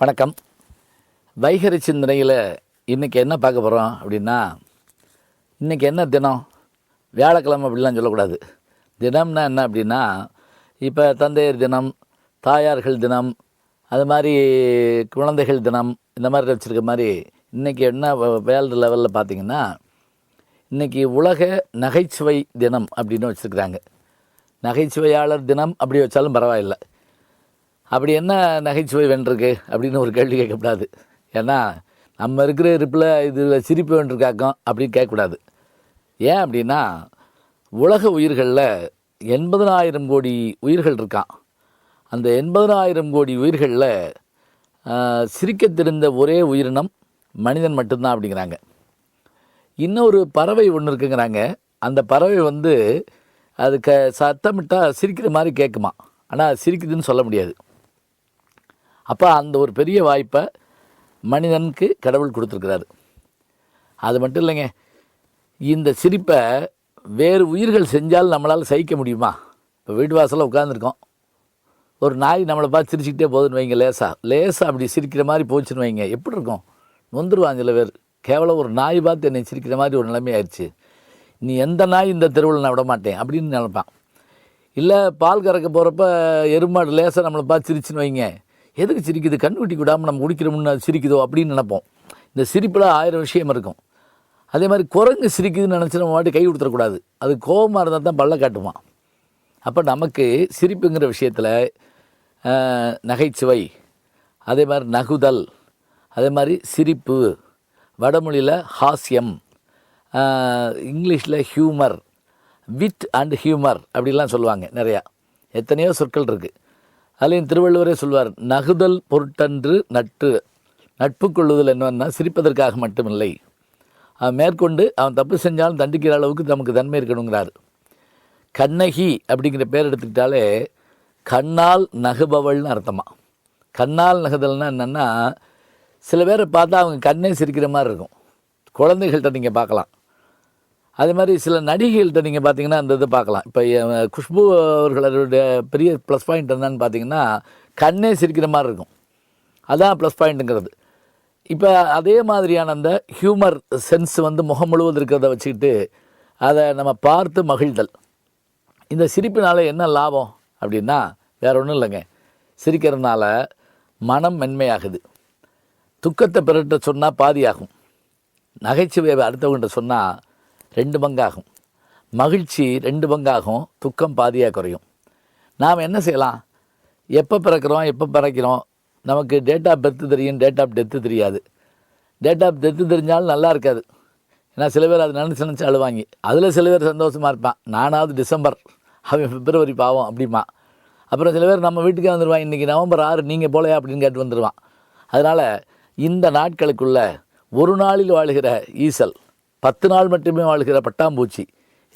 வணக்கம். வைகறை சிந்தனையில் இன்றைக்கி என்ன பார்க்க போகிறோம் அப்படின்னா, இன்றைக்கி என்ன தினம்? வியாழக்கிழமை அப்படிலாம் சொல்லக்கூடாது. தினம்னா என்ன அப்படின்னா, இப்போ தந்தையர் தினம், தாயார்கள் தினம், அது மாதிரி குழந்தைகள் தினம், இந்த மாதிரி வச்சுருக்க மாதிரி இன்றைக்கி என்ன வேர்ல்டு லெவலில் பார்த்திங்கன்னா, இன்றைக்கி உலக நகைச்சுவை தினம் அப்படின்னு வச்சுருக்குறாங்க. நகைச்சுவையாளர் தினம் அப்படி வச்சாலும் பரவாயில்லை. அப்படி என்ன நகைச்சுவை வென்றிருக்கு அப்படின்னு ஒரு கேள்வி கேட்கக்கூடாது. ஏன்னா நம்ம இருக்கிற இருப்பில் இதில் சிரிப்பு வென்றிருக்காக்கம் அப்படின்னு கேட்கக்கூடாது. ஏன் அப்படின்னா, உலக உயிர்களில் 80,000 கோடி உயிர்கள் இருக்கான். அந்த 80,000 கோடி உயிர்களில் சிரிக்க தெரிந்த ஒரே உயிரினம் மனிதன் மட்டும்தான் அப்படிங்கிறாங்க. இன்னொரு பறவை ஒன்று இருக்குங்கிறாங்க. அந்த பறவை அது சத்தமிட்டால் சிரிக்கிற மாதிரி கேட்குமா, ஆனால் சிரிக்குதுன்னு சொல்ல முடியாது. அப்போ அந்த ஒரு பெரிய வாய்ப்பை மனிதனுக்கு கடவுள் கொடுத்துருக்கிறாரு. அது மட்டும் இல்லைங்க, இந்த சிரிப்பை வேறு உயிர்கள் செஞ்சால் நம்மளால் சகிக்க முடியுமா? இப்போ வீட்டு வாசலில் உட்காந்துருக்கோம், ஒரு நாய் நம்மளை பார்த்து சிரிச்சுக்கிட்டே போகுதுன்னு வைங்க, லேசாக அப்படி சிரிக்கிற மாதிரி போச்சுன்னு வைங்க, எப்படி இருக்கும்? நொந்துருவான் சில பேர். கேவலம் ஒரு நாய் பார்த்து என்னை சிரிக்கிற மாதிரி ஒரு நிலைமை ஆயிடுச்சு, நீ எந்த நாய் இந்த தெருவில் நான் விட மாட்டேன் அப்படின்னு நினைப்பான். இல்லை பால் கறக்க போகிறப்ப எருமாடு லேசாக நம்மளை பார்த்து சிரிச்சுன்னு வைங்க, எதுக்கு சிரிக்குது, கண்ணுக்குட்டி விடாமல் நம்ம குடிக்கிறோம்னு அது சிரிக்குதோ அப்படின்னு நினைப்போம். இந்த சிரிப்பில் 1000 விஷயம் இருக்கும். அதே மாதிரி குரங்கு சிரிக்குதுன்னு நினச்சி நம்ம வாட்டி கை கொடுத்துடக்கூடாது. அது கோபமாக இருந்தால் தான் பல்ல காட்டுமா. அப்போ நமக்கு சிரிப்புங்கிற விஷயத்தில் நகைச்சுவை, அதே மாதிரி நகுதல், அதே மாதிரி சிரிப்பு, வடமொழியில் ஹாஸ்யம், இங்கிலீஷில் ஹியூமர், விட் அண்ட் ஹியூமர் அப்படிலாம் சொல்லுவாங்க. நிறையா எத்தனையோ சொற்கள் இருக்குது. அதுலேயும் திருவள்ளுவரே சொல்வார், நகுதல் பொருட்டன்று நட்பு கொள்ளுதல் என்னன்னா சிரிப்பதற்காக மட்டுமில்லை, மேற்கொண்டு அவன் தப்பு செஞ்சாலும் தண்டிக்கிற அளவுக்கு நமக்கு தன்மை இருக்கணுங்கிறார். கண்ணகி அப்படிங்கிற பேர் எடுத்துக்கிட்டாலே கண்ணால் நகுபவள்னு அர்த்தமா. கண்ணால் நகுதல்னா என்னென்னா, சில பேரை பார்த்தா அவங்க கண்ணே சிரிக்கிற மாதிரி இருக்கும். குழந்தைகள்கிட்ட நீங்கள் பார்க்கலாம். அதே மாதிரி சில நடிகைகள்கிட்ட நீங்கள் பார்த்தீங்கன்னா அந்த இது பார்க்கலாம். இப்போ குஷ்பு அவர்களுடைய பெரிய ப்ளஸ் பாயிண்ட் என்னன்னு பார்த்தீங்கன்னா, கண்ணே சிரிக்கிற மாதிரி இருக்கும். அதான் ப்ளஸ் பாயிண்ட்டுங்கிறது. இப்போ அதே மாதிரியான அந்த ஹியூமர் சென்ஸ் முகம் முழுவதும் இருக்கிறத வச்சுக்கிட்டு அதை நம்ம பார்த்து மகிழ்தல். இந்த சிரிப்பினால் என்ன லாபம் அப்படின்னா வேறு ஒன்றும் இல்லைங்க. சிரிக்கிறதுனால மனம் மென்மையாகுது. துக்கத்தை பிறட்ட சொன்னால் பாதியாகும். நகைச்சுவை அடுத்தவங்கிட்ட சொன்னால் 2 பங்காகும். மகிழ்ச்சி 2 பங்காகும். துக்கம் பாதியாக குறையும். நாம் என்ன செய்யலாம்? எப்போ பிறக்கிறோம், எப்போ பிறக்கிறோம், நமக்கு டேட் ஆஃப் பர்த் தெரியும், டேட் ஆஃப் டெத்து தெரியாது. டேட் ஆஃப் டெத்து தெரிஞ்சாலும் நல்லா இருக்காது. ஏன்னா சில பேர் அது நினச்சி அழுவாங்க. அதில் சில பேர் சந்தோஷமாக இருப்பான், நானாவது டிசம்பர், அவன் பிப்ரவரி பாவம் அப்படிமா. அப்புறம் சில பேர் நம்ம வீட்டுக்கே வந்துடுவான், இன்றைக்கி நவம்பர் 6 நீங்கள் போலையா அப்படின்னு கேட்டு வந்துடுவான். அதனால் இந்த நாட்களுக்குள்ளே ஒரு நாளில் வாழ்கிற ஈசல், 10 நாள் மட்டுமே வாழ்கிற பட்டாம்பூச்சி,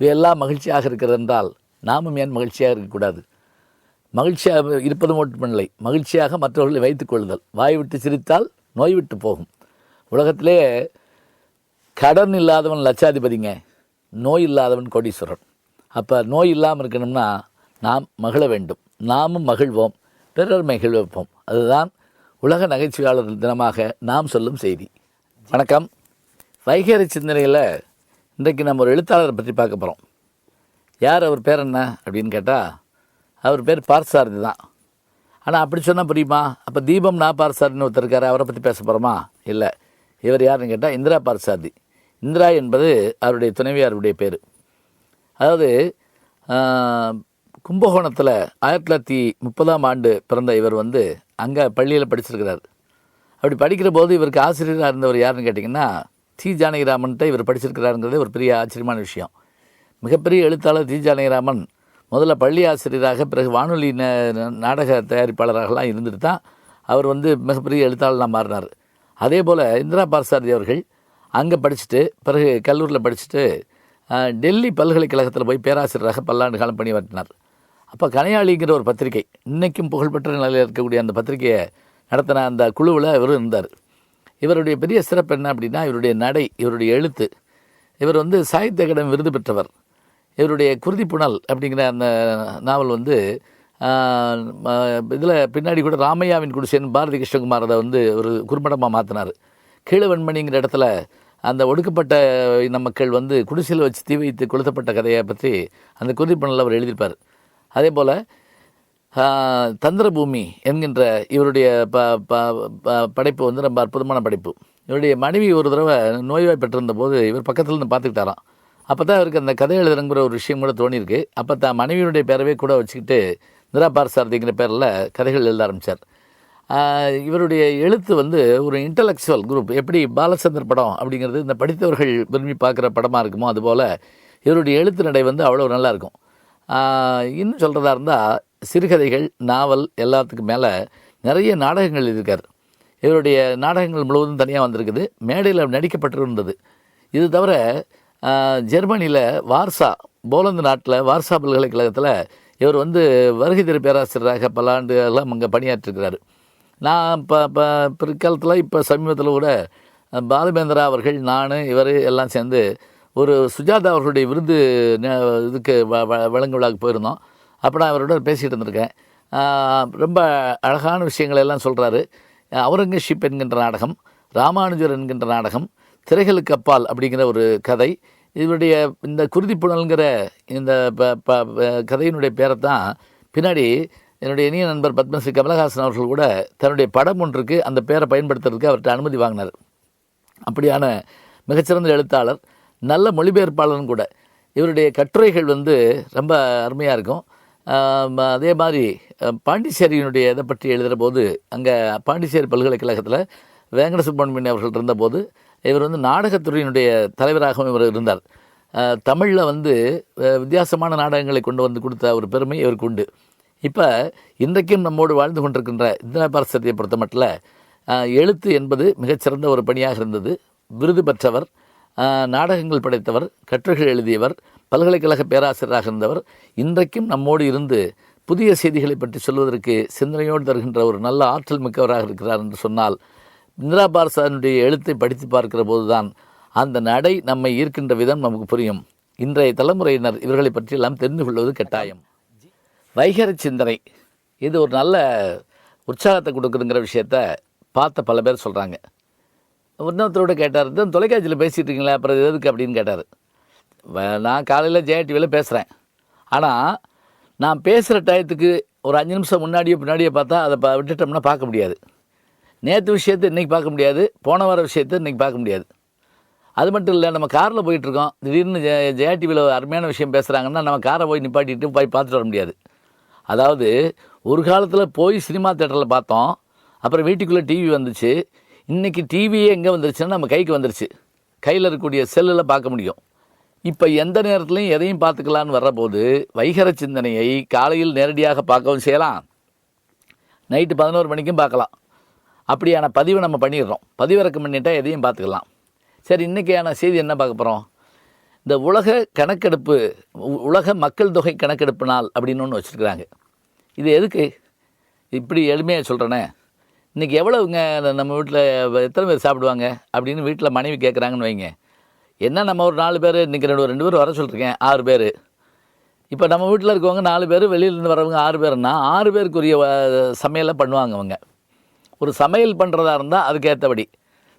இவையெல்லாம் மகிழ்ச்சியாக இருக்கிறது என்றால் நாமும் ஏன் மகிழ்ச்சியாக இருக்கக்கூடாது? மகிழ்ச்சியாக இருப்பது மட்டுமில்லை, மகிழ்ச்சியாக மற்றவர்களை வைத்துக் கொள்ளுதல். வாய் விட்டு சிரித்தால் நோய் விட்டு போகும். உலகத்திலே கடன் இல்லாதவன் லட்சாதிபதிங்க, நோய் இல்லாதவன் கோடீஸ்வரன். அப்போ நோய் இல்லாமல் இருக்கணும்னா நாம் மகிழ வேண்டும். நாமும் மகிழ்வோம், பிறர் மகிழ்விப்போம். அதுதான் உலக நகைச்சுவையாளர் தினமாக நாம் சொல்லும் செய்தி. வணக்கம். வைகறை சிந்தனையில் இன்றைக்கு நம்ம ஒரு எழுத்தாளரை பற்றி பார்க்க போகிறோம். யார், அவர் பேர் என்ன அப்படின்னு கேட்டால், அவர் பேர் பார்த்தசாரதி தான். ஆனால் அப்படி சொன்னால் புரியுமா? அப்போ தீபம் நான் பார்த்தசாரதின்னு ஒருத்தர் இருக்கார், அவரை பற்றி பேச போகிறோமா? இல்லை. இவர் யாருன்னு கேட்டால் இந்திரா பார்த்தசாரதி. இந்திரா என்பது அவருடைய துணைவியாருடைய பேர். அதாவது கும்பகோணத்தில் 1930ஆம் ஆண்டு பிறந்த இவர் அங்கே பள்ளியில் படிச்சிருக்கிறார். அப்படி படிக்கிற போது இவருக்கு ஆசிரியராக இருந்தவர் யாருன்னு கேட்டிங்கன்னா தி ஜானகிராமன்ட்ட இவர் படிச்சிருக்கிறாருங்கிறது ஒரு பெரிய ஆச்சரியமான விஷயம். மிகப்பெரிய எழுத்தாளர் தி ஜானகிராமன் முதல்ல பள்ளி ஆசிரியராக, பிறகு வானொலி நாடக தயாரிப்பாளராகலாம் இருந்துட்டு தான் அவர் மிகப்பெரிய எழுத்தாளராக மாறினார். அதே போல் இந்திரா பார்த்தசாரதி அவர்கள் அங்கே படிச்சுட்டு பிறகு கல்லூரியில் படிச்சுட்டு டெல்லி பல்கலைக்கழகத்தில் போய் பேராசிரியராக பல்லாண்டு காலம் பணியாற்றினார். அப்போ கனையாளிங்கிற ஒரு பத்திரிகை, இன்றைக்கும் புகழ்பெற்ற நிலையில் இருக்கக்கூடிய அந்த பத்திரிகையை நடத்தின அந்த குழுவில் இவர் இருந்தார். இவருடைய பெரிய சிறப்பு என்ன அப்படின்னா, இவருடைய நடை, இவருடைய எழுத்து. இவர் சாகித்ய அகாடமி விருது பெற்றவர். இவருடைய குருதி புனல் அப்படிங்கிற அந்த நாவல் இதில் பின்னாடி கூட ராமையாவின் குடிசைன்னு பாரதி கிருஷ்ணகுமார் அதை வந்து ஒரு குறும்படமாக மாற்றினார். கீழ வெண்மணிங்கிற இடத்துல அந்த ஒடுக்கப்பட்ட இன மக்கள் வந்து குடிசையில் வச்சு தீ வைத்து கொளுத்தப்பட்ட கதையை பற்றி அந்த குறிப்பினில் அவர் எழுதியிருப்பார். அதே போல் தந்திரபூமி என்கின்ற இவருடைய படைப்பு வந்து ரொம்ப அற்புதமான படைப்பு. இவருடைய மனைவி ஒரு தடவை நோய்வாய்ப்பட்டிருந்த போது இவர் பக்கத்தில் இருந்து பார்த்துக்கிட்டாராம். அப்போ தான் அவருக்கு அந்த கதை எழுதுறங்கிற ஒரு விஷயம் கூட தோணியிருக்கு. அப்போ தான் மனைவியுடைய பேரவே கூட வச்சுக்கிட்டு நிரா பார்சாரதிங்கிற பேரில் கதைகள் எழுத ஆரம்பித்தார். இவருடைய எழுத்து வந்து ஒரு இன்டலெக்சுவல் குரூப், எப்படி பாலச்சந்தர் படம் அப்படிங்கிறது இந்த படித்தவர்கள் விரும்பி பார்க்குற படமாக இருக்குமோ அதுபோல் இவருடைய எழுத்து நடை வந்து அவ்வளோ நல்லாயிருக்கும். இன்னும் சொல்கிறதா இருந்தால் சிறுகதைகள், நாவல் எல்லாத்துக்கும் மேலே நிறைய நாடகங்கள் எழுதியிருக்கார். இவருடைய நாடகங்கள் முழுவதும் தனியாக வந்திருக்குது, மேடையில் நடிக்கப்பட்டிருந்தது. இது தவிர ஜெர்மனியில் போலந்து நாட்டில் வார்சா பல்கலைக்கழகத்தில் இவர் வந்து வருகை தரு பேராசிரியராக பல ஆண்டு எல்லாம் அங்கே பணியாற்றிருக்கிறார். நான் பிற்காலத்தில் இப்போ சமீபத்தில் கூட பாலுமேந்திரா அவர்கள், நான், இவர் எல்லாம் சேர்ந்து ஒரு சுஜாதா அவர்களுடைய விருது இதுக்கு வழங்கு விழாவுக்கு போயிருந்தோம். அப்போ நான் அவரோட பேசிகிட்டு இருந்திருக்கேன். ரொம்ப அழகான விஷயங்கள் எல்லாம் சொல்கிறாரு. அவுரங்கசீப் என்கின்ற நாடகம், ராமானுஜர் என்கின்ற நாடகம், திரைகளுக்கு அப்பால் அப்படிங்கிற ஒரு கதை, இவருடைய இந்த குருதிப்புணல்ங்கிற இந்த கதையினுடைய பேரை தான் பின்னாடி என்னுடைய இனிய நண்பர் பத்மஸ்ரீ கமலஹாசன் அவர்கள் கூட தன்னுடைய படம் ஒன்றுக்கு அந்த பேரை பயன்படுத்துறதுக்கு அவர்கிட்ட அனுமதி வாங்கினார். அப்படியான மிகச்சிறந்த எழுத்தாளர், நல்ல மொழிபெயர்ப்பாளரும் கூட. இவருடைய கட்டுரைகள் வந்து ரொம்ப அருமையாக இருக்கும். அதே மாதிரி பாண்டிச்சேரியினுடைய இதை பற்றி எழுதுகிற போது அங்கே பாண்டிச்சேரி பல்கலைக்கழகத்தில் வேங்கட சுப்பிரமணியன் அவர்கள் இருந்தபோது இவர் வந்து நாடகத்துறையினுடைய தலைவராகவும் இவர் இருந்தார். தமிழில் வந்து வித்தியாசமான நாடகங்களை கொண்டு வந்து கொடுத்த ஒரு பெருமை இவருக்கு உண்டு. இப்போ இன்றைக்கும் நம்மோடு வாழ்ந்து கொண்டிருக்கின்ற இந்திரா பார்சதியை பொறுத்த மட்டும் எழுத்து என்பது மிகச்சிறந்த ஒரு பணியாக இருந்தது. விருது பெற்றவர், நாடகங்கள் படைத்தவர், கட்டுரைகள் எழுதியவர், பல்கலைக்கழக பேராசிரியராக இருந்தவர். இன்றைக்கும் நம்மோடு இருந்து புதிய செய்திகளை பற்றி சொல்வதற்கு சிந்தனையோடு தருகின்ற ஒரு நல்ல ஆற்றல் மிக்கவராக இருக்கிறார் என்று சொன்னால், இந்திரா பார்சானுடைய எழுத்தை படித்து பார்க்கிற போதுதான் அந்த நடை நம்மை ஈர்க்கின்ற விதம் நமக்கு புரியும். இன்றைய தலைமுறையினர் இவர்களை பற்றியெல்லாம் தெரிந்து கொள்வது கட்டாயம். வைகர சிந்தனை இது ஒரு நல்ல உற்சாகத்தை கொடுக்குதுங்கிற விஷயத்த பார்த்த பல பேர் சொல்கிறாங்க. இன்னொருத்தரோட கேட்டார், தொலைக்காட்சியில் பேசிகிட்டு இருக்கீங்களா, அப்புறம் எதுக்கு அப்படின்னு கேட்டார். நான் காலையில் ஜெயா டிவியில் பேசுகிறேன், ஆனால் நான் பேசுகிற டயத்துக்கு ஒரு 5 நிமிஷம் முன்னாடியோ பின்னாடியோ பார்த்தா அதை விட்டுட்டோம்னா பார்க்க முடியாது. நேற்று விஷயத்தை இன்றைக்கி பார்க்க முடியாது, போன வார விஷயத்தை இன்றைக்கி பார்க்க முடியாது. அது மட்டும் இல்லை, நம்ம காரில் போயிட்டுருக்கோம், திடீர்னு ஜெயா டிவியில் அருமையான விஷயம் பேசுகிறாங்கன்னா நம்ம காரை போய் நிப்பாட்டிட்டு போய் பார்த்துட்டு வர முடியாது. அதாவது ஒரு காலத்தில் போய் சினிமா தேட்டரில் பார்த்தோம், அப்புறம் வீட்டுக்குள்ளே டிவி வந்துச்சு. இன்றைக்கி டிவியே எங்கே வந்துருச்சுன்னா நம்ம கைக்கு வந்துருச்சு, கையில் இருக்கக்கூடிய செல்லில் பார்க்க முடியும். இப்போ எந்த நேரத்துலையும் எதையும் பார்த்துக்கலான்னு வர்றபோது வைகர சிந்தனையை காலையில் நேரடியாக பார்க்கவும் செய்யலாம், நைட்டு 11 மணிக்கும் பார்க்கலாம். அப்படியான பதிவை நம்ம பண்ணிடுறோம். பதிவிறக்கம் பண்ணிட்டால் எதையும் பார்த்துக்கலாம். சரி, இன்றைக்கான செய்தி என்ன பார்க்க போகிறோம்? இந்த உலக கணக்கெடுப்பு, உலக மக்கள் தொகை கணக்கெடுப்பு நாள் அப்படின்னு ஒன்று வச்சுருக்குறாங்க. இது எதுக்கு இப்படி எளிமையாக சொல்கிறேனே, இன்றைக்கி எவ்வளவுங்க நம்ம வீட்டில் எத்தனை பேர் சாப்பிடுவாங்க அப்படின்னு வீட்டில் மனைவி கேட்குறாங்கன்னு வைங்க. என்ன நம்ம ஒரு 4 பேர், இன்றைக்கி 2 பேர் வர சொல்லியிருக்கேன், 6 பேர். இப்போ நம்ம வீட்டில் இருக்கவங்க 4 பேர், வெளியிலேருந்து வரவங்க 6 பேருன்னா 6 பேருக்குரிய சமையலை பண்ணுவாங்க அவங்க. ஒரு சமையல் பண்ணுறதா இருந்தால் அதுக்கேற்றபடி.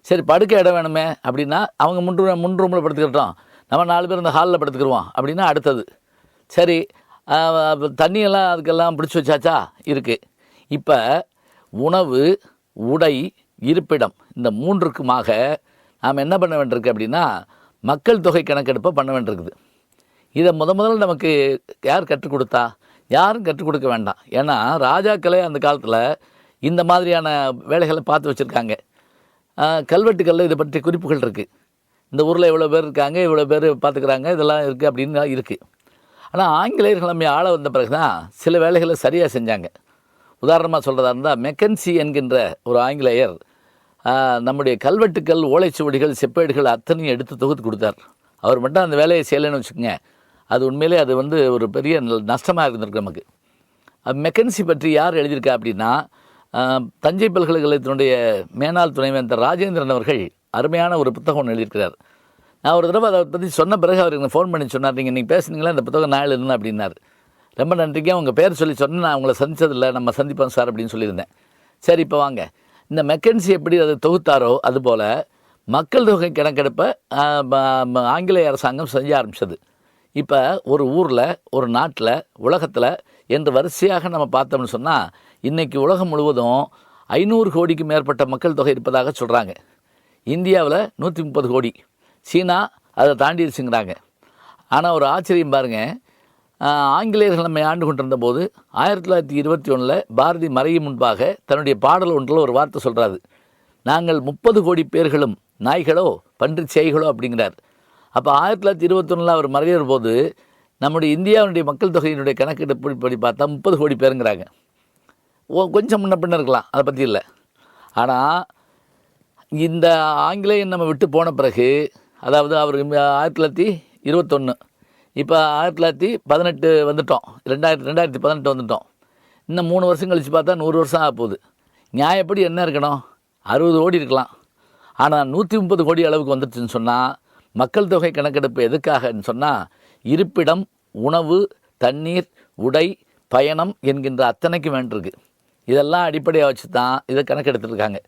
சரி, படுக்க இடம் வேணுமே அப்படின்னா அவங்க முன் ரூமில் படுத்துக்கிட்டோம், நம்ம 4 பேர் இந்த ஹாலில் படுத்துக்கிடுவோம் அப்படின்னா அடுத்தது. சரி, தண்ணியெல்லாம் அதுக்கெல்லாம் பிடிச்சி வச்சாச்சா? இருக்குது. இப்போ உணவு, உடை, இருப்பிடம், இந்த 3க்குமாக நாம் என்ன பண்ண வேண்டியிருக்கு அப்படின்னா மக்கள் தொகை கணக்கெடுப்பை பண்ண வேண்டியிருக்குது. இதை முதல்ல நமக்கு யார் கற்றுக் கொடுத்தா? யாரும் கற்றுக் கொடுக்க வேண்டாம். ஏன்னா ராஜாக்களே அந்த காலத்தில் இந்த மாதிரியான வேலைகளை பார்த்து வச்சுருக்காங்க. கல்வெட்டுக்களில் இதை பற்றி குறிப்புகள் இருக்குது. இந்த ஊரில் இவ்வளோ பேர் இருக்காங்க, இவ்வளோ பேர் பார்த்துக்கிறாங்க, இதெல்லாம் இருக்குது அப்படின்னு இருக்குது. ஆனால் ஆங்கிலேயர்கள் நம்ம ஆள வந்த பிறகு தான் சில வேலைகளை சரியாக செஞ்சாங்க. உதாரணமாக சொல்கிறதா இருந்தால் மெக்கன்சி என்கின்ற ஒரு ஆங்கிலேயர் நம்முடைய கல்வெட்டுக்கள், ஓலைச்சுவடிகள், செப்பேடுகள் அத்தனையும் எடுத்து தொகுத்து கொடுத்தார். அவர் மட்டும் அந்த வேலையை செய்யலைன்னு வச்சுக்கோங்க, அது உண்மையிலே அது வந்து ஒரு பெரிய நஷ்டமாக இருந்திருக்கு நமக்கு. மெக்கன்சி பற்றி யார் எழுதியிருக்கா அப்படின்னா தஞ்சை பல்கலைக்கழகத்தினுடைய மேனாள் துணைவேந்தர் ராஜேந்திரன் அவர்கள் அருமையான ஒரு புத்தகம் ஒன்று எழுதியிருக்கிறார். நான் ஒரு தடவை அதை பற்றி சொன்ன பிறகு அவர் எனக்கு ஃபோன் பண்ணி சொன்னார், நீங்கள் இன்றைக்கி பேசுனீங்களா, இந்த புத்தகம் நான் எழுதுனேன் அப்படின்னார். ரொம்ப நன்றிங்க, உங்கள் பேர் சொல்லி சொன்னேன், நான் உங்களை சந்தித்ததில்லை, நம்ம சந்திப்போம் சார் அப்படின்னு சொல்லியிருந்தேன். சரி, இப்போ வாங்க, இந்த மெக்கன்சி எப்படி அதை தொகுத்தாரோ அதுபோல் மக்கள் தொகை கணக்கெடுப்பை ஆங்கிலேய அரசாங்கம் செய்ய ஆரம்பித்தது. இப்போ ஒரு ஊரில், ஒரு நாட்டில், உலகத்தில் என்று வரிசையாக நம்ம பார்த்தோம்னு சொன்னால் இன்றைக்கி உலகம் முழுவதும் 500 கோடிக்கு மேற்பட்ட மக்கள் தொகை இருப்பதாக சொல்கிறாங்க. இந்தியாவில் 130 கோடி, சீனா அதை தாண்டிடுச்சுங்கிறாங்க. ஆனால் ஒரு ஆச்சரியம் பாருங்கள், ஆங்கிலேயர்கள் நம்மை ஆண்டு கொண்டிருந்த போது 1921 பாரதி மறையும் முன்பாக தன்னுடைய பாடல் ஒன்றில் ஒரு வார்த்தை சொல்கிறாரு, நாங்கள் 30 கோடி பேர்களும் நாய்களோ பன்றி சேய்களோ அப்படிங்கிறார். அப்போ 1921 அவர் மறையிற போது நம்முடைய இந்தியாவுடைய மக்கள் தொகையினுடைய கணக்கெடுப்பு படி பார்த்தா 30 கோடி பேருங்கிறாங்க. கொஞ்சம் முன்ன பின்ன இருக்கலாம், அதை பற்றி இல்லை. ஆனால் இந்த ஆங்கிலேயன் நம்ம விட்டு போன பிறகு, அதாவது அவர் 1921, இப்போ 1918 வந்துட்டோம், 2018 வந்துட்டோம். இன்னும் 3 வருஷம் கழித்து பார்த்தா 100 வருஷம் ஆக போகுது. நியாயப்படி என்ன இருக்கணும்? 60 கோடி இருக்கலாம். ஆனால் 130 கோடி அளவுக்கு வந்துடுச்சுன்னு சொன்னால் மக்கள் தொகை கணக்கெடுப்பு எதுக்காகன்னு சொன்னால் இருப்பிடம், உணவு, தண்ணீர், உடை, பயணம் என்கின்ற அத்தனைக்கு வேண்டியிருக்கு. இதெல்லாம் அடிப்படையாக வச்சு தான் இதை கணக்கெடுத்துருக்காங்க.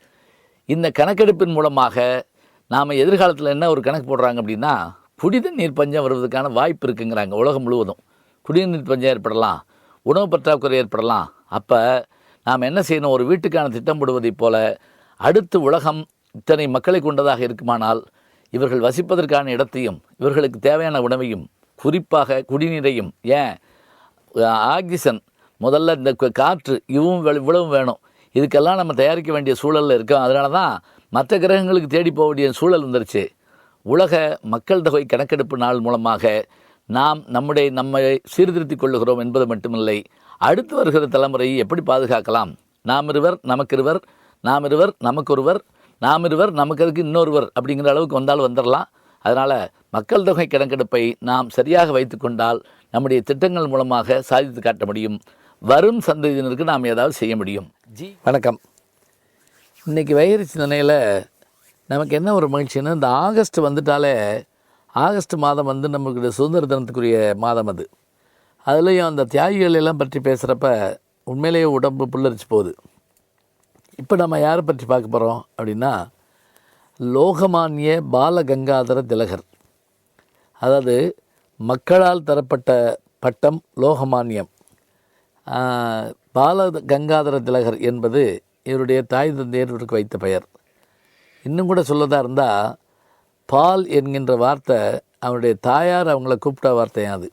இந்த கணக்கெடுப்பின் மூலமாக நாம் எதிர்காலத்தில் என்ன ஒரு கணக்கு போடுறாங்க அப்படின்னா, குடித நீர் பஞ்சம் வருவதற்கான வாய்ப்பு இருக்குங்கிறாங்க. உலகம் முழுவதும் குடிநீர் பஞ்சம் ஏற்படலாம், உணவு பற்றாக்குறை ஏற்படலாம். அப்போ நாம் என்ன செய்யணும்? ஒரு வீட்டுக்கான திட்டம் போடுவதைப் போல அடுத்து உலகம் இத்தனை மக்களை கொண்டதாக இருக்குமானால் இவர்கள் வசிப்பதற்கான இடத்தையும் இவர்களுக்கு தேவையான உணவையும் குறிப்பாக குடிநீரையும், ஏன் ஆக்சிஜன், முதல்ல இந்த காற்று, இவ்வளவும் வேணும். இதுக்கெல்லாம் நம்ம தயாரிக்க வேண்டிய சூழலில் இருக்கோம். அதனால தான் மற்ற கிரகங்களுக்கு தேடி போக வேண்டிய சூழல் வந்துருச்சு. உலக மக்கள் தொகை கணக்கெடுப்பு நாள் மூலமாக நாம் நம்மை சீர்திருத்திக் கொள்ளுகிறோம் என்பது மட்டுமில்லை, அடுத்து வருகிற தலைமுறையை எப்படி பாதுகாக்கலாம், நாம் இருவர் நமக்கிருவர், நாம் இருவர் நமக்கொருவர், நாம் இருவர் நமக்கு அதுக்கு இன்னொருவர் அப்படிங்கிற அளவுக்கு வந்துடலாம். அதனால் மக்கள் தொகை கணக்கெடுப்பை நாம் சரியாக வைத்து கொண்டால் நம்முடைய திட்டங்கள் மூலமாக சாதித்து காட்ட முடியும். வரும் சந்ததியினருக்கு நாம் ஏதாவது செய்ய முடியும். வணக்கம். இன்றைக்கி வைகறை சிந்தனையில் நமக்கு என்ன ஒரு மகிழ்ச்சின்னா, இந்த ஆகஸ்ட் வந்துட்டாலே, ஆகஸ்ட் மாதம் நமக்கு சுதந்திர தினத்துக்குரிய மாதம் அது. அதுலேயும் அந்த தியாகிகள் எல்லாம் பற்றி பேசுகிறப்ப உண்மையிலேயே உடம்பு புல்லரிச்சு போகுது. இப்போ நம்ம யாரை பற்றி பார்க்க போகிறோம் அப்படின்னா, லோகமானிய பாலகங்காதர திலகர். அதாவது மக்களால் தரப்பட்ட பட்டம் லோகமானியம். பாலகங்காதர திலகர் என்பது இவருடைய தாய் தந்தையருக்கு வைத்த பெயர். இன்னும் கூட சொல்லதாக இருந்தால், பால் என்கின்ற வார்த்தை அவருடைய தாயார் அவங்கள கூப்பிட்ட வார்த்தையும் அது.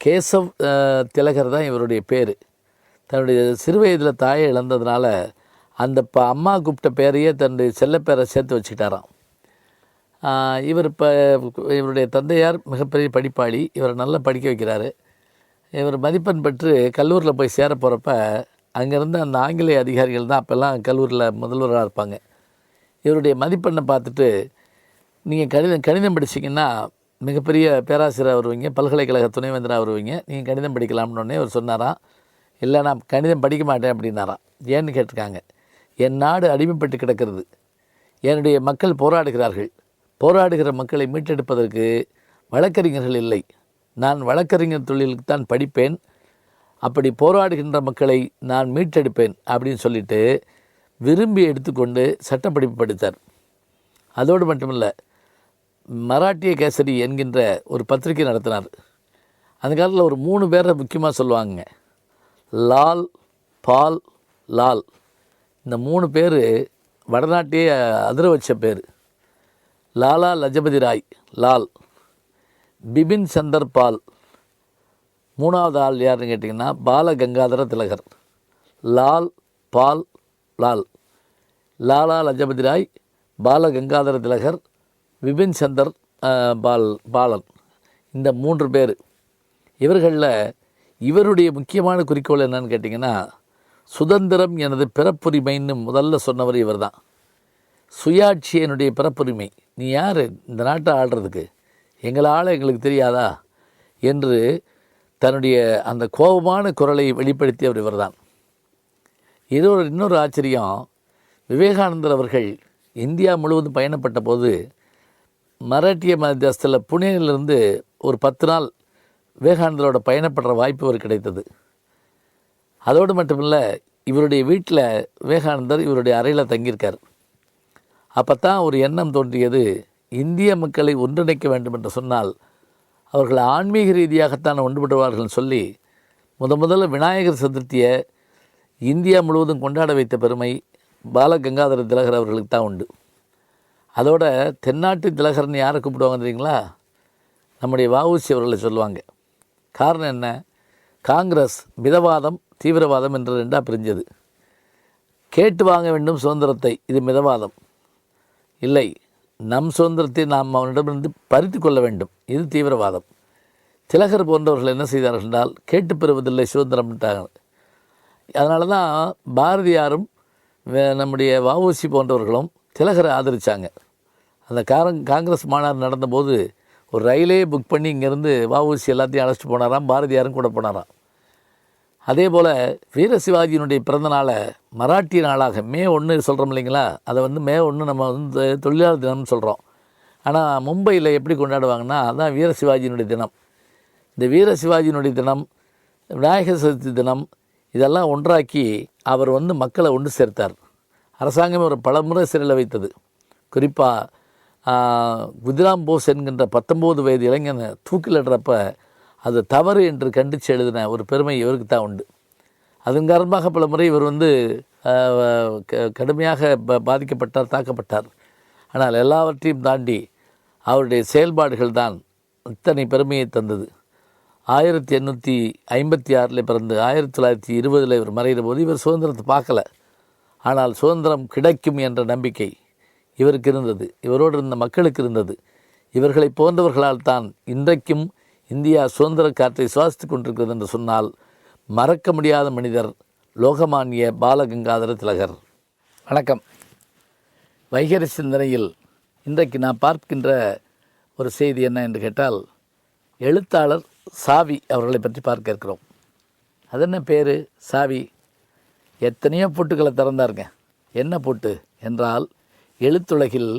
கேசவ் திலகர் தான் இவருடைய பேர். தன்னுடைய சிறு வயதில் தாயை இழந்ததுனால அந்த அம்மா கூப்பிட்ட பேரையே தன்னுடைய செல்லப்பேரை சேர்த்து வச்சுக்கிட்டாராம். இவர் இப்போ இவருடைய தந்தையார் மிகப்பெரிய படிப்பாளி, இவரை நல்லா படிக்க வைக்கிறாரு. இவர் மதிப்பெண் பெற்று கல்லூரியில் போய் சேர போகிறப்ப அங்கேருந்து அந்த ஆங்கிலேய அதிகாரிகள் தான் அப்போல்லாம் கல்லூரியில் முதல்வராக இருப்பாங்க. இவருடைய மதிப்பெண்ணை பார்த்துட்டு, நீங்கள் கணிதம் படிச்சிங்கன்னா மிகப்பெரிய பேராசிரியர் வருவீங்க, பல்கலைக்கழக துணைவேந்தராக வருவீங்க, நீங்கள் கணிதம் படிக்கலாம்னு அவர் சொன்னாராம். இல்லை, நான் கணிதம் படிக்க மாட்டேன் அப்படின்னாராம். ஏன்னு கேட்டிருக்காங்க. என் நாடு அடிமைப்பட்டு கிடக்கிறது, என்னுடைய மக்கள் போராடுகிறார்கள், போராடுகிற மக்களை மீட்டெடுப்பதற்கு வழக்கறிஞர்கள் இல்லை, நான் வழக்கறிஞர் தொழிலுக்கு தான் படிப்பேன், அப்படி போராடுகின்ற மக்களை நான் மீட்டெடுப்பேன் அப்படின்னு சொல்லிட்டு விரும்பி எடுத்துக்கொண்டு சட்டப்படிப்பு படித்தார். அதோடு மட்டுமில்லை, மராட்டிய கேசரி என்கின்ற ஒரு பத்திரிகை நடத்தினார். அந்த காலத்தில் ஒரு 3 பேரை முக்கியமாக சொல்லுவாங்க. லால், பால், லால். இந்த 3 பேர் வடநாட்டையே அதிர வச்ச பேர். லாலா லஜபதி ராய் லால், பிபின் சந்தர் பால். 3வது ஆள் யாருன்னு கேட்டிங்கன்னா பாலகங்காதர திலகர். லால், பால், லால். லாலா லஜபதி ராய், பாலகங்காதர திலகர், பிபின் சந்தர் பாலன். இந்த 3 பேர். இவர்களில் இவருடைய முக்கியமான குறிக்கோள் என்னன்னு கேட்டிங்கன்னா, சுதந்திரம் எனது பிறப்புரிமைன்னு முதல்ல சொன்னவர் இவர் தான். சுயாட்சி என்னுடைய பிறப்புரிமை, நீ யார் இந்த நாட்டை ஆள்றதுக்கு, எங்களால் எங்களுக்கு தெரியாதா என்று தன்னுடைய அந்த கோபமான குரலை வெளிப்படுத்தியவர் இவர் தான். இன்னொரு ஆச்சரியம், விவேகானந்தர் அவர்கள் இந்தியா முழுவதும் பயணப்பட்ட போது மராட்டிய மத்தியஸ்தில் புனேலிருந்து ஒரு 10 நாள் விவேகானந்தரோட பயணப்படுற வாய்ப்பு இவர் கிடைத்தது. அதோடு மட்டுமில்லை, இவருடைய வீட்டில் விவேகானந்தர் இவருடைய அறையில் தங்கியிருக்கார். அப்போ தான் ஒரு எண்ணம் தோன்றியது, இந்திய மக்களை ஒன்றிணைக்க வேண்டும் என்று சொன்னால் அவர்கள் ஆன்மீக ரீதியாகத்தான் ஒன்றுபடுவார்கள் சொல்லி முதல்ல விநாயகர் சதுர்த்தியை இந்தியா முழுவதும் கொண்டாட வைத்த பெருமை பாலகங்காதர திலகர் அவர்களுக்கு தான் உண்டு. அதோட தென்னாட்டு திலகர்னு யாரை கூப்பிடுவாங்க தெரியுங்களா? நம்முடைய வஉசி அவர்களை சொல்லுவாங்க. காரணம் என்ன? காங்கிரஸ் மிதவாதம் தீவிரவாதம் என்று ரெண்டாக பிரிஞ்சது. கேட்டு வாங்க வேண்டும் சுதந்திரத்தை, இது மிதவாதம். இல்லை, நம் சுதந்திரத்தை நாம் அவனிடமிருந்து பறித்து கொள்ள வேண்டும், இது தீவிரவாதம். திலகர் போன்றவர்கள் என்ன செய்தார்கள் என்றால், கேட்டு பெறுவதில்லை சுதந்திரம்ட்டாங்க. அதனால தான் பாரதியாரும் நம்முடைய வஉசி போன்றவர்களும் திலகரை ஆதரித்தாங்க. அந்த காங்கிரஸ் மாநாடு நடந்தபோது ஒரு ரயிலே புக் பண்ணி இங்கேருந்து வஉசி எல்லாத்தையும் அழைச்சிட்டு போனாராம், பாரதியாரும் கூட போனாராம். அதே போல் வீர சிவாஜியினுடைய பிறந்த நாளை மராட்டிய நாளாக மே 1 சொல்கிறோம் இல்லைங்களா, அதை மே 1 நம்ம தொழிலாளர் தினம்னு சொல்கிறோம். ஆனால் மும்பையில் எப்படி கொண்டாடுவாங்கன்னா, அதுதான் வீர சிவாஜியினுடைய தினம். இந்த வீர சிவாஜியினுடைய தினம், விநாயகர் சதுர்த்தி தினம், இதெல்லாம் ஒன்றாக்கி அவர் மக்களை ஒன்று சேர்த்தார். அரசாங்கம் ஒரு பலமுறை சிறையில் வைத்தது. குறிப்பாக குதிராம் போஸ் என்கின்ற 19 வயது இளைஞனை தூக்கிலிடுறப்ப அது தவறு என்று கண்டித்து எழுதின ஒரு பெருமை இவருக்கு தான் உண்டு. அதன் காரணமாக பல முறை இவர் கடுமையாக பாதிக்கப்பட்டார், தாக்கப்பட்டார். ஆனால் எல்லாவற்றையும் தாண்டி அவருடைய செயல்பாடுகள் தான் இத்தனை பெருமையை தந்தது. 1856 பிறந்து 1920 இவர் மறைகிற போது இவர் சுதந்திரத்தை பார்க்கல. ஆனால் சுதந்திரம் கிடைக்கும் என்ற நம்பிக்கை இவருக்கு இருந்தது, இவரோடு இருந்த மக்களுக்கு இருந்தது. இவர்களை போன்றவர்களால் தான் இன்றைக்கும் இந்தியா சுதந்திர காற்றை சுவாசித்து கொண்டிருக்கிறது என்று சொன்னால் மறக்க முடியாத மனிதர் லோகமானிய பாலகங்காதர திலகர். வணக்கம். வைகரி சிந்தனையில் இன்றைக்கு நான் பார்க்கின்ற ஒரு செய்தி என்ன என்று கேட்டால், எழுத்தாளர் சாவி அவர்களை பற்றி பார்க்க இருக்கிறோம். அது என்ன பேர் சாவி? எத்தனையோ பூட்டுக்களை திறந்தாருங்க. என்ன பூட்டு என்றால், எழுத்துலகில்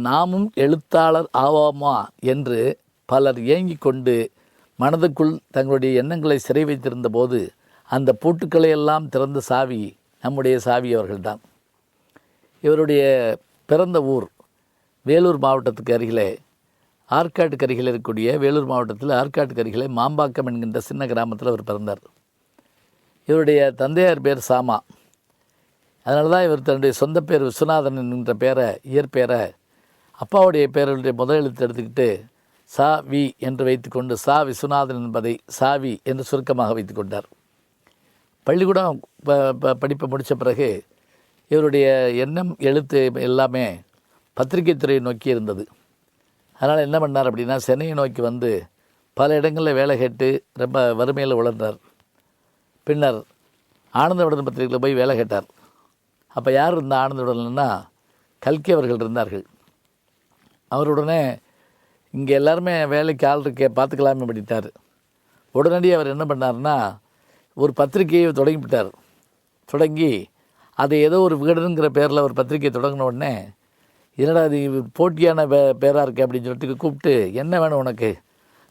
நாமும் எழுத்தாளர் ஆவோமா என்று பலர் ஏங்கிக் கொண்டு மனதுக்குள் தங்களுடைய எண்ணங்களை சிறை வைத்திருந்த போது அந்த பூட்டுக்களை எல்லாம் திறந்த சாவி நம்முடைய சாவி அவர்கள்தான். இவருடைய பிறந்த ஊர் வேலூர் மாவட்டத்துக்கு அருகிலே, ஆற்காட்டுக்கு அருகில் இருக்கக்கூடிய வேலூர் மாவட்டத்தில் ஆற்காட்டுக்கு அருகிலே மாம்பாக்கம் என்கின்ற சின்ன கிராமத்தில் அவர் பிறந்தார். இவருடைய தந்தையார் பேர் சாமா. அதனால தான் இவர் தன்னுடைய சொந்த பேர் விஸ்வநாதன் என்கின்ற பேரை, இயற்பெயரை அப்பாவுடைய பேருடைய முதல் எழுத்து எடுத்துக்கிட்டு சா வி என்று வைத்துக்கொண்டு சா விஸ்வநாதன் என்பதை சாவி என்று சுருக்கமாக வைத்து கொண்டார். பள்ளிக்கூடம் படிப்பை முடித்த பிறகு இவருடைய எண்ணம் எழுத்து எல்லாமே பத்திரிகை துறையை நோக்கி இருந்தது. அதனால் என்ன பண்ணார் அப்படின்னா, சென்னையை நோக்கி பல இடங்களில் வேலை கேட்டு ரொம்ப வறுமையில் உழந்தார். பின்னர் ஆனந்த விகடன் பத்திரிகையில் போய் வேலை கேட்டார். அப்போ யார் இருந்தால் ஆனந்த விகடன்னா கல்கி அவர்கள் இருந்தார்கள். அவருடனே இங்கே எல்லாருமே வேலைக்கு ஆள் இருக்க பார்த்துக்கலாமே அப்படிட்டார். உடனடியாக அவர் என்ன பண்ணார்னா, ஒரு பத்திரிகையை தொடங்கிவிட்டார். தொடங்கி அது ஏதோ ஒரு விகடனுங்கிற பேரில் ஒரு பத்திரிகையை தொடங்கின உடனே, என்னடா அது போட்டியான பேராக இருக்குது அப்படின்னு சொல்லிட்டு கூப்பிட்டு, என்ன வேணும் உனக்கு?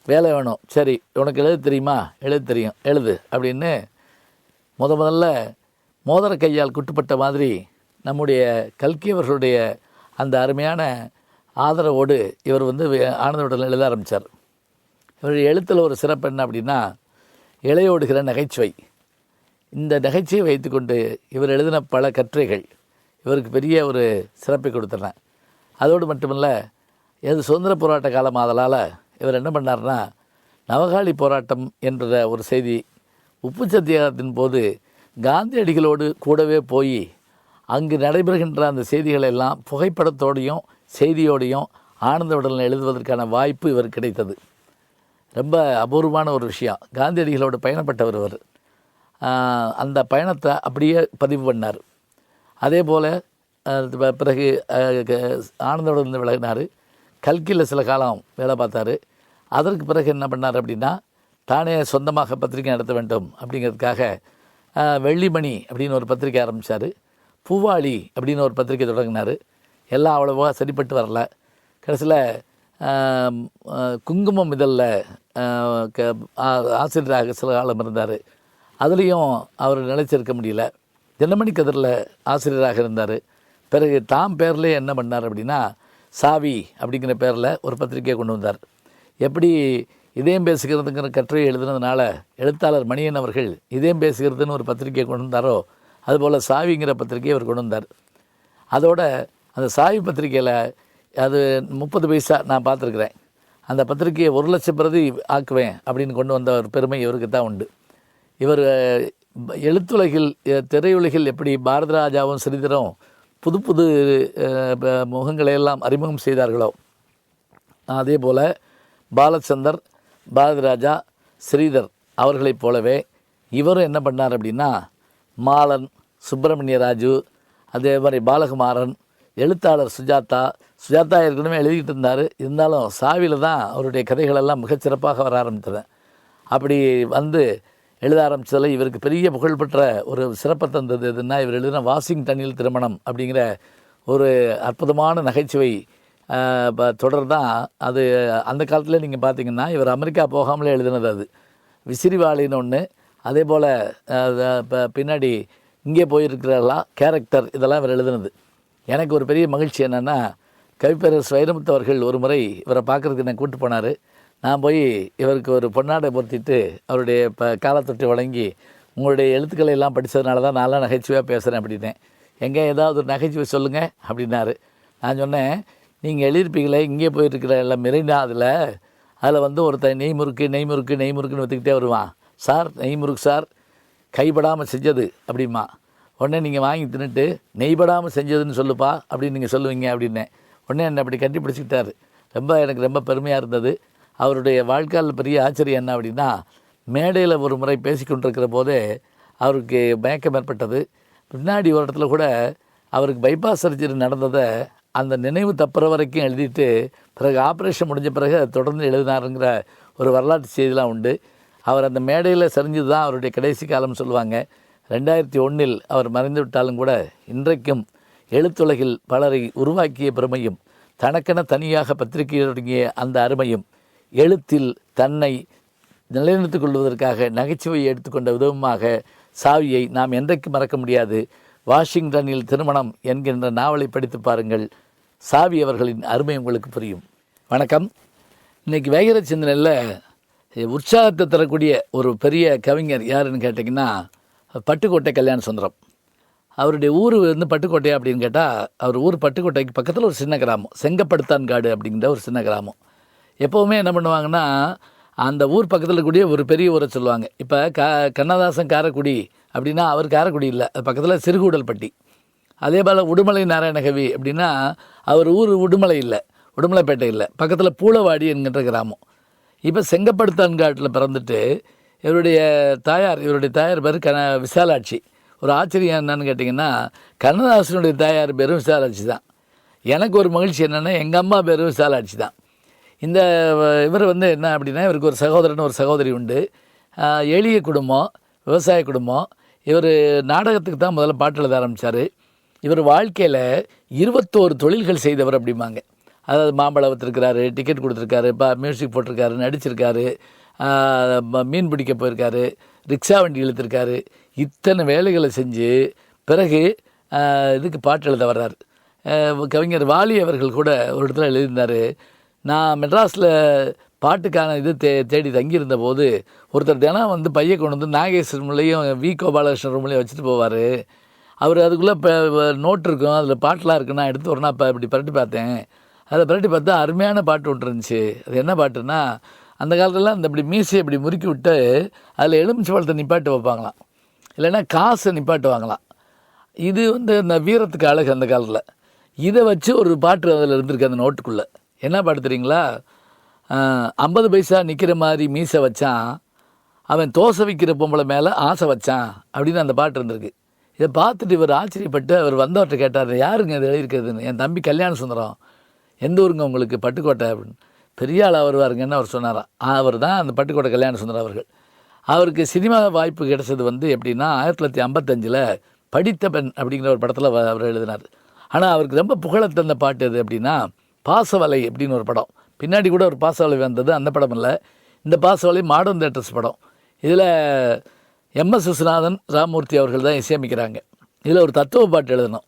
வேலை வேணும். சரி, உனக்கு எழுத தெரியுமா? எழுத தெரியும், எழுது அப்படின்னு முதல்ல மோதிர கையால் குட்டுப்பட்ட மாதிரி நம்முடைய கல்கி அவர்களுடைய அந்த அருமையான ஆதரவோடு இவர் ஆனந்த விகடன் எழுத ஆரம்பித்தார். இவருடைய எழுத்தில் ஒரு சிறப்பு என்ன அப்படின்னா, இளையோடுகிற நகைச்சுவை. இந்த நகைச்சுவை வைத்துக்கொண்டு இவர் எழுதின பல கட்டுரைகள் இவருக்கு பெரிய ஒரு சிறப்பை கொடுத்தன. அதோடு மட்டுமல்ல, எது சுதந்திர போராட்ட காலம் ஆதலால் இவர் என்ன பண்ணார்னா, நவகாளி போராட்டம் என்ற ஒரு செய்தி, உப்பு சத்தியாகிரகத்தின் போது காந்தியடிகளோடு கூடவே போய் அங்கு நடைபெறுகின்ற அந்த செய்திகளை எல்லாம் புகைப்படத்தோடையும் செய்தியோடையும் ஆனந்த விகடனில் எழுதுவதற்கான வாய்ப்பு இவர் கிடைத்தது. ரொம்ப அபூர்வமான ஒரு விஷயம். காந்தியடிகளோடு பயணப்பட்டவர் இவர். அந்த பயணத்தை அப்படியே பதிவு பண்ணார். அதே போல் பிறகு ஆனந்த விகடன் விலகினார். கல்கியில் சில காலம் வேலை பார்த்தார். அதற்கு பிறகு என்ன பண்ணார் அப்படின்னா, தானே சொந்தமாக பத்திரிகை நடத்த வேண்டும் அப்படிங்கிறதுக்காக வெள்ளிமணி அப்படின்னு ஒரு பத்திரிக்கை ஆரம்பித்தார். பூவாளி அப்படின்னு ஒரு பத்திரிக்கை தொடங்கினார். எல்லாம் அவ்வளோவா சரிப்பட்டு வரல. கடைசியில் குங்குமம் இதழில் ஆசிரியராக சில காலம் இருந்தார். அதுலேயும் அவர் நிலைச்சிருக்க முடியல. தினமணி கதிரில் ஆசிரியராக இருந்தார். பிறகு தாம் பேர்லேயே என்ன பண்ணார் அப்படின்னா, சாவி அப்படிங்கிற பேரில் ஒரு பத்திரிகையை கொண்டு வந்தார். எப்படி இதயம் பேசுகிறதுங்கிற கட்டுரை எழுதுனதுனால எழுத்தாளர் மணியன் அவர்கள் இதயம் பேசுகிறதுன்னு ஒரு பத்திரிகையை கொண்டு வந்தாரோ, அதுபோல் சாவிங்கிற பத்திரிகையை அவர் கொண்டு வந்தார். அதோட அந்த சாவி பத்திரிகையில் அது 30 பைசா நான் பார்த்துருக்குறேன். அந்த பத்திரிகையை 1,00,000 பிரதி ஆக்குவேன் அப்படின்னு கொண்டு வந்த ஒரு பெருமை இவருக்கு தான் உண்டு. இவர் எழுத்துலகில் திரையுலகில் எப்படி பாரதிராஜாவும் ஸ்ரீதரும் புது புது முகங்களையெல்லாம் அறிமுகம் செய்தார்களோ, அதே போல் பாலச்சந்தர், பாரதிராஜா, ஸ்ரீதர் அவர்களைப் போலவே இவரும் என்ன பண்ணார் அப்படின்னா, மாலன், சுப்பிரமணிய ராஜு, அதே மாதிரி பாலகுமாரன், எழுத்தாளர் சுஜாதா ஏற்கனவே எழுதிக்கிட்டு இருந்தார். இருந்தாலும் சாவியில் தான் அவருடைய கதைகளெல்லாம் மிகச்சிறப்பாக வர ஆரம்பித்தது. அப்படி வந்து எழுத ஆரம்பித்ததில் இவருக்கு பெரிய புகழ்பெற்ற ஒரு சிறப்பை தந்தது எதுன்னா, இவர் எழுதின வாஷிங்டனில் திருமணம் அப்படிங்கிற ஒரு அற்புதமான நகைச்சுவை தொடர் தான் அது. அந்த காலத்தில் நீங்கள் பார்த்தீங்கன்னா இவர் அமெரிக்கா போகாமலே எழுதினது அது. விசிறிவாளின்னு ஒன்று, அதே போல் பின்னாடி இங்கே போயிருக்கிறா கேரக்டர், இதெல்லாம் இவர் எழுதுனது. எனக்கு ஒரு பெரிய மகிழ்ச்சி என்னென்னா, கவிப்பேரரசு வைரமுத்து அவர்கள் ஒரு முறை இவரை பார்க்குறதுக்கு என்னை கூப்பிட்டு போனார். நான் போய் இவருக்கு ஒரு பொன்னாடை பொருத்திட்டு அவருடைய காலத்தொட்டு வழங்கி, உங்களுடைய எழுத்துக்களை எல்லாம் படித்ததுனால தான் நான்லாம் நகைச்சுவையாக பேசுகிறேன் அப்படின்னேன். எங்கே ஏதாவது ஒரு நகைச்சுவை சொல்லுங்கள் அப்படின்னாரு. நான் சொன்னேன், நீங்கள் எழுதியிருப்பீங்களே இங்கே போயிருக்கிற எல்லாம் மெரினா, அதில் வந்து ஒருத்தன் நெய் முறுக்குன்னு வச்சுக்கிட்டே வருவான். சார் நெய் முறுக்கு சார், கைப்படாமல் செஞ்சது அப்படிமா. உடனே நீங்கள் வாங்கி தின்னுட்டு நெய்படாமல் செஞ்சதுன்னு சொல்லுப்பா அப்படின்னு நீங்கள் சொல்லுவீங்க அப்படின்னேன். உடனே என்னை அப்படி கட்டி பிடிச்சிக்கிட்டாரு. எனக்கு ரொம்ப பெருமையாக இருந்தது. அவருடைய வாழ்க்கையில் பெரிய ஆச்சரியம் என்ன அப்படின்னா, மேடையில் ஒரு முறை பேசி கொண்டிருக்கிற போதே அவருக்கு மயக்கம் ஏற்பட்டது. பின்னாடி ஒரு இடத்துல கூட அவருக்கு பைபாஸ் சர்ஜரி நடந்ததை அந்த நினைவு தப்புற வரைக்கும் எழுதிட்டு பிறகு ஆப்ரேஷன் முடிஞ்ச பிறகு தொடர்ந்து எழுதினாருங்கிற ஒரு வரலாற்று செய்திலாம் உண்டு. அவர் அந்த மேடையில் சரிஞ்சது தான் அவருடைய கடைசி காலம் சொல்லுவாங்க. 2001 அவர் மறைந்து விட்டாலும் கூட இன்றைக்கும் எழுத்துலகில் பலரை உருவாக்கிய பெருமையும், தனக்கென தனியாக பத்திரிகை தொடங்கிய அந்த அருமையும், எழுத்தில் தன்னை நிலைநிறுத்திக் கொள்வதற்காக நகைச்சுவையை எடுத்துக்கொண்ட விதமாக சாவியை நாம் என்றைக்கு மறக்க முடியாது. வாஷிங்டனில் திருமணம் என்கின்ற நாவலை படித்து பாருங்கள். சாவி அவர்களின் அருமை உங்களுக்கு புரியும். வணக்கம். இன்றைக்கி வேகிற சிந்தனையில் உற்சாகத்தை தரக்கூடிய ஒரு பெரிய கவிஞர் யாருன்னு கேட்டிங்கன்னா, பட்டுக்கோட்டை கல்யாண சுந்தரம். அவருடைய ஊர் வந்து பட்டுக்கோட்டை அப்படின்னு கேட்டால், அவர் ஊர் பட்டுக்கோட்டைக்கு பக்கத்தில் ஒரு சின்ன கிராமம், செங்கப்படுத்தான்காடு அப்படிங்கிற ஒரு சின்ன கிராமம். எப்போவுமே என்ன பண்ணுவாங்கன்னா, அந்த ஊர் பக்கத்தில் கூடிய ஒரு பெரிய ஊரை சொல்லுவாங்க. இப்போ கண்ணதாசன் காரைக்குடி அப்படின்னா அவர் காரைக்குடி இல்லை, அது பக்கத்தில் சிறுகூடல்பட்டி. அதே போல் உடுமலை நாராயணகவி அப்படின்னா அவர் ஊர் உடுமலை இல்லை, உடுமலைப்பேட்டை இல்லை, பக்கத்தில் பூளவாடி என்கின்ற கிராமம். இப்போ செங்கப்படுத்தான்காட்டில் பிறந்துட்டு இவருடைய தாயார் பேர் விசாலாட்சி. ஒரு ஆச்சரியம் என்னன்னு கேட்டிங்கன்னா, கண்ணதாசனுடைய தாயார் பேரும் விசாலாட்சி தான். எனக்கு ஒரு மகிழ்ச்சி என்னென்னா, எங்கள் அம்மா பேரும் விசாலாட்சி தான். இந்த இவர் வந்து என்ன அப்படின்னா, இவருக்கு ஒரு சகோதரன் ஒரு சகோதரி உண்டு. எளிய குடும்பம், விவசாய குடும்பம். இவர் நாடகத்துக்கு தான் முதல்ல பாட்டு எழுத ஆரம்பித்தார். இவர் வாழ்க்கையில் 21 தொழில்கள் செய்தவர் அப்படிம்பாங்க. அதாவது மாம்பழம் விற்றுருக்கிறாரு, டிக்கெட் கொடுத்துருக்காரு, மியூசிக் போட்டிருக்காரு, நடிச்சிருக்காரு, மீன் பிடிக்க போயிருக்காரு, ரிக்ஷா வண்டி இழுத்துருக்காரு. இத்தனை வேலைகளை செஞ்சு பிறகு இதுக்கு பாட்டு எழுத வர்றார். கவிஞர் வாலி அவர்கள் கூட ஒரு இடத்துல எழுதியிருந்தார், நான் மெட்ராஸில் பாட்டுக்கான இது தேடி தங்கியிருந்த போது ஒருத்தர் தினம் வந்து பையை கொண்டு வந்து நாகேஷ் ரூம்லேயும் வி கோபாலகிருஷ்ணன் ரூம்லேயும் வச்சுட்டு போவார். அவர் அதுக்குள்ளே இப்போ நோட் இருக்கும், அதில் பாட்டெலாம் இருக்குன்னா எடுத்து வரணும். இப்போ இப்படி பரட்டி பார்த்தேன், அதை பரட்டி பார்த்தா அருமையான பாட்டு ஒன்று இருந்துச்சு. அது என்ன பாட்டுன்னா, அந்த காலத்துலலாம் இந்த இப்படி மீசையை இப்படி முறுக்கி விட்டு அதில் எலுமிச்சை பழத்தை நிப்பாட்டு வைப்பாங்களாம், இல்லைன்னா காசை நிப்பாட்டு வாங்கலாம். இது வந்து இந்த வீரத்துக்கு அழகு அந்த காலத்தில். இதை வச்சு ஒரு பாட்டு அதில் இருந்திருக்கு அந்த நோட்டுக்குள்ளே. என்ன பாட்டு தெரியுங்களா? 50 பைசா நிற்கிற மாதிரி மீசை வச்சான், அவன் தோசை விற்கிற பொம்பளை மேலே ஆசை வச்சான் அப்படின்னு அந்த பாட்டு இருந்திருக்கு. இதை பார்த்துட்டு இவர் ஆச்சரியப்பட்டு அவர் வந்தவர்கிட்ட கேட்டார், யாருங்க இது எழுதியிருக்கிறதுன்னு. என் தம்பி கல்யாண சுந்தரம். எந்த ஊருங்க உங்களுக்கு? பட்டுக்கோட்டை அப்படின்னு. பெரிய ஆளாக வருவாருங்கன்னு அவர் சொன்னாராம். அவர் தான் அந்த பட்டுக்கோட்டை கல்யாண சுந்தரம் அவர்கள். அவருக்கு சினிமா வாய்ப்பு கிடைச்சது வந்து எப்படின்னா 1955 படித்த பெண் அப்படிங்கிற ஒரு படத்தில் அவர் எழுதினார். ஆனால் அவருக்கு ரொம்ப புகழ தந்த பாட்டு எது அப்படின்னா, பாசவலை அப்படின்னு ஒரு படம். பின்னாடி கூட ஒரு பாசவலை வந்தது, அந்த படம் இல்லை. இந்த பாசவலை மாடர்ன் தேட்டர்ஸ் படம். இதில் எம்எஸ் விஸ்வநாதன், ராமமூர்த்தி அவர்கள் தான் இசையமைக்கிறாங்க. இதில் ஒரு தத்துவ பாட்டு எழுதணும்.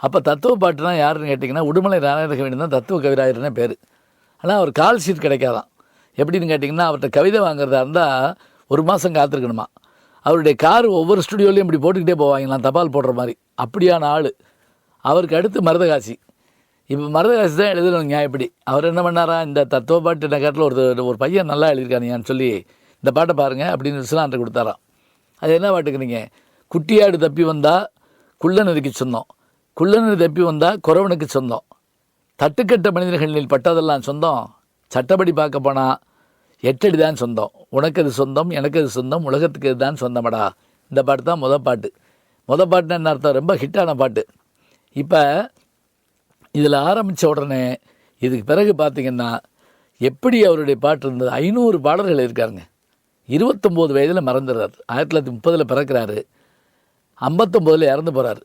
அப்போ தத்துவ பாட்டுனா யாருன்னு கேட்டிங்கன்னா உடுமலை நாராயணகவின் தான் தத்துவ கவிராயர்னே பேர். ஆனால் அவர் கால் ஷீட் கிடைக்காதான். எப்படின்னு கேட்டிங்கன்னா அவர்கிட்ட கவிதை வாங்குறதா இருந்தால் 1 மாதம் காத்திருக்கணுமா. அவருடைய கார் ஒவ்வொரு ஸ்டுடியோலையும் இப்படி போட்டுக்கிட்டே போவாங்களாம், தபால் போடுற மாதிரி. அப்படியான ஆள். அவருக்கு அடுத்து மருதகாசி. இப்போ மருதகாசி தான் எழுதணும் நியாயப்படி. அவர் என்ன பண்ணாரா, இந்த தத்துவ பாட்டு நகரில் ஒரு பையன் நல்லா எழுதியிருக்கானுங்கன்னு சொல்லி இந்த பாட்டை பாருங்கள் அப்படின்னு விஸ்வநாதன் கொடுத்தாராம். அது என்ன பாட்டுக்குறீங்க? குட்டியாடு தப்பி வந்தால் குள்ளநதிக்கு சொந்தம், குள்ளநதி தப்பி வந்தால் குறவனுக்கு சொந்தம், தட்டுக்கட்ட மனிதர்களில் பட்டதெல்லாம் சொந்தம், சட்டப்படி பார்க்க போனால் 8 அடி தான் சொந்தம், உனக்கு அது சொந்தம் எனக்கு அது சொந்தம், உலகத்துக்கு இதுதான் சொந்தமடா. இந்த பாட்டு தான் பாட்டு. பாட்டுன்னா என்ன அர்த்தம்? ரொம்ப ஹிட்டான பாட்டு. இப்போ இதில் ஆரம்பித்த உடனே இதுக்கு பிறகு பார்த்திங்கன்னா எப்படி அவருடைய பாட்டு இருந்தது. 500 பாடல்கள் இருக்காருங்க. 29 வயதில் மறந்துடுறார். 1930 பிறக்கிறாரு, 59 இறந்து போகிறார்.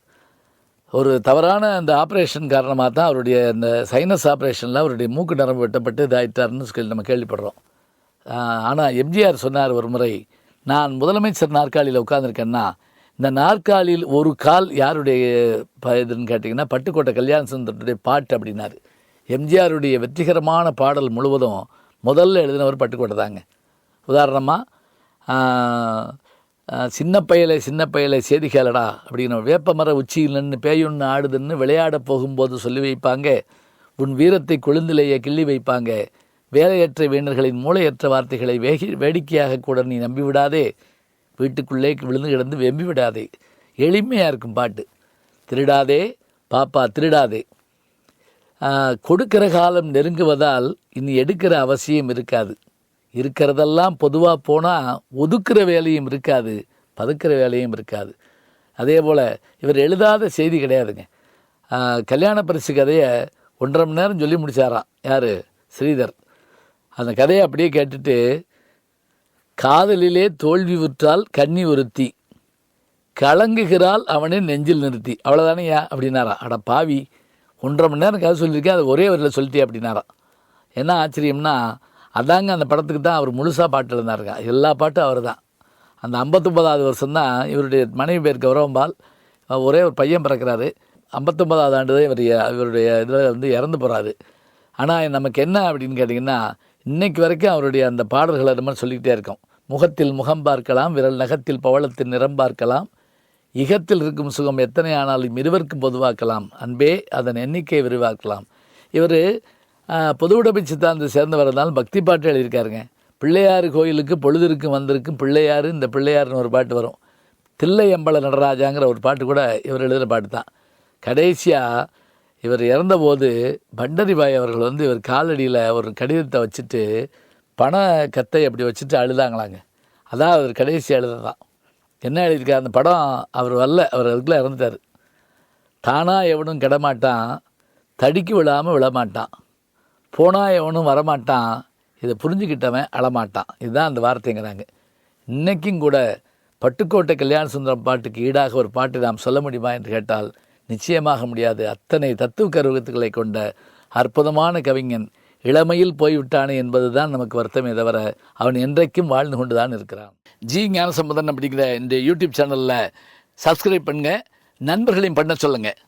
ஒரு தவறான அந்த ஆப்ரேஷன் காரணமாக தான் அவருடைய அந்த சைனஸ் ஆப்ரேஷனில் அவருடைய மூக்கு நரம்பு வெட்டப்பட்டு இதாகிட்டார்னு சொல்லி நம்ம கேள்விப்படுறோம். ஆனால் எம்ஜிஆர் சொன்னார் ஒரு முறை, நான் முதலமைச்சர் நாற்காலியில் உட்காந்துருக்கேன்னா இந்த நாற்காலியில் ஒரு கால் யாருடைய இதுன்னு கேட்டிங்கன்னா பட்டுக்கோட்டை கல்யாண சுந்தரத்துடைய பாட்டு அப்படின்னாரு. எம்ஜிஆருடைய வெற்றிகரமான பாடல் முழுவதும் முதல்ல எழுதினவர் பட்டுக்கோட்டை தாங்க. உதாரணமாக சின்ன பயலை சேதி கேளடா அப்படின்னு, வேப்பமர உச்சியில் நின்று பேயொன்று ஆடுதுன்னு விளையாட போகும்போது சொல்லி வைப்பாங்க, உன் வீரத்தை கொழுந்திலேயே கிள்ளி வைப்பாங்க, வேலையற்ற வீணர்களின் மூளையற்ற வார்த்தைகளை வேடிக்கையாக கூட நீ நம்பிவிடாதே, வீட்டுக்குள்ளே விழுந்து கிடந்து வெம்பி விடாதே. எளிமையாக இருக்கும் பாட்டு. திருடாதே பாப்பா திருடாதே, கொடுக்கிற காலம் நெருங்குவதால் இனி எடுக்கிற அவசியம் இருக்காது, இருக்கிறதெல்லாம் பொதுவாக போனால் ஒதுக்குற வேலையும் இருக்காது, பதுக்கிற வேலையும் இருக்காது. அதே போல் இவர் எழுதாத செய்தி கிடையாதுங்க. கல்யாண பரிசு கதையை 1.5 மணி நேரம் சொல்லி முடித்தாராம். யார்? ஸ்ரீதர். அந்த கதையை அப்படியே கேட்டுட்டு, காதலிலே தோல்வி உற்றால் கன்னி ஒருத்தி, கலங்குகிறாள் அவனை நெஞ்சில் நிறுத்தி. அவ்வளோதானேயா அப்படின்னாராம். அட பாவி, 1.5 மணி நேரம் கதை சொல்லியிருக்கேன், அது ஒரே வரியில் சொல்லிட்டே அப்படின்னாராம். என்ன ஆச்சரியம்னா அதாங்க அந்த படத்துக்கு தான் அவர் முழுசாக பாட்டு எழுந்தாருங்க. எல்லா பாட்டும் அவர் தான். அந்த 59வது வருஷம்தான் இவருடைய மனைவி பேர் கௌரவம்பால். ஒரே ஒரு பையன் பிறக்கிறாரு. 59வது ஆண்டு தான் இவருடைய இதில் இறந்து போகிறாரு. ஆனால் நமக்கு என்ன அப்படின்னு கேட்டிங்கன்னா, இன்றைக்கு வரைக்கும் அவருடைய அந்த பாடல்களை நம்ம சொல்லிக்கிட்டே இருக்கோம். முகத்தில் முகம் பார்க்கலாம், விரல் நகத்தில் பவளத்தின் நிறம் பார்க்கலாம், இகத்தில் இருக்கும் சுகம் எத்தனை ஆனாலும் இருவருக்கும் பொதுவாக்கலாம், அன்பே அதன் எண்ணிக்கை விரிவாக்கலாம். இவர் பொதுவுடைமை சித்தாந்தத்தை சேர்ந்தவர் இருந்தாலும் பக்தி பாட்டு எழுதியிருக்காருங்க. பிள்ளையார் கோயிலுக்கு பொழுதிருக்கும் வந்திருக்கும் பிள்ளையார், இந்த பிள்ளையார்னு ஒரு பாட்டு வரும். தில்லை அம்பல நடராஜாங்கிற ஒரு பாட்டு கூட இவர் எழுதுகிற பாட்டு தான். கடைசியாக இவர் இறந்தபோது பண்டரிபாய் அவர்கள் இவர் காலடியில் ஒரு கடிதத்தை வச்சுட்டு பண கத்தை அப்படி வச்சுட்டு அழுதாங்களாங்க. அதான் அவர் கடைசி எழுதுதான். என்ன எழுதியிருக்கார் அந்த படம்? அவர் அவர் அதுக்குள்ளே இறந்துட்டார். தானாக எவனும் கிடமாட்டான், தடிக்கு விழாமல் விழமாட்டான், போனால் எவனும் வரமாட்டான், இதை புரிஞ்சுக்கிட்டவன் அழமாட்டான். இதுதான் அந்த வார்த்தைங்கிறாங்க. இன்றைக்கும் கூட பட்டுக்கோட்டை கல்யாண சுந்தரம் பாட்டுக்கு ஈடாக ஒரு பாட்டு நாம் சொல்ல முடியுமா என்று கேட்டால் நிச்சயமாக முடியாது. அத்தனை தத்துவ கருத்துக்களை கொண்ட அற்புதமான கவிஞன் இளமையில் போய்விட்டானே என்பது தான் நமக்கு வருத்தமே தவிர அவன் என்றைக்கும் வாழ்ந்து கொண்டு தான் இருக்கிறான். ஜி ஞானசம்பந்தன் அப்படிங்கிற இந்த யூடியூப் சேனலில் சப்ஸ்கிரைப் பண்ணுங்கள், நண்பர்களையும் பண்ண சொல்லுங்கள்.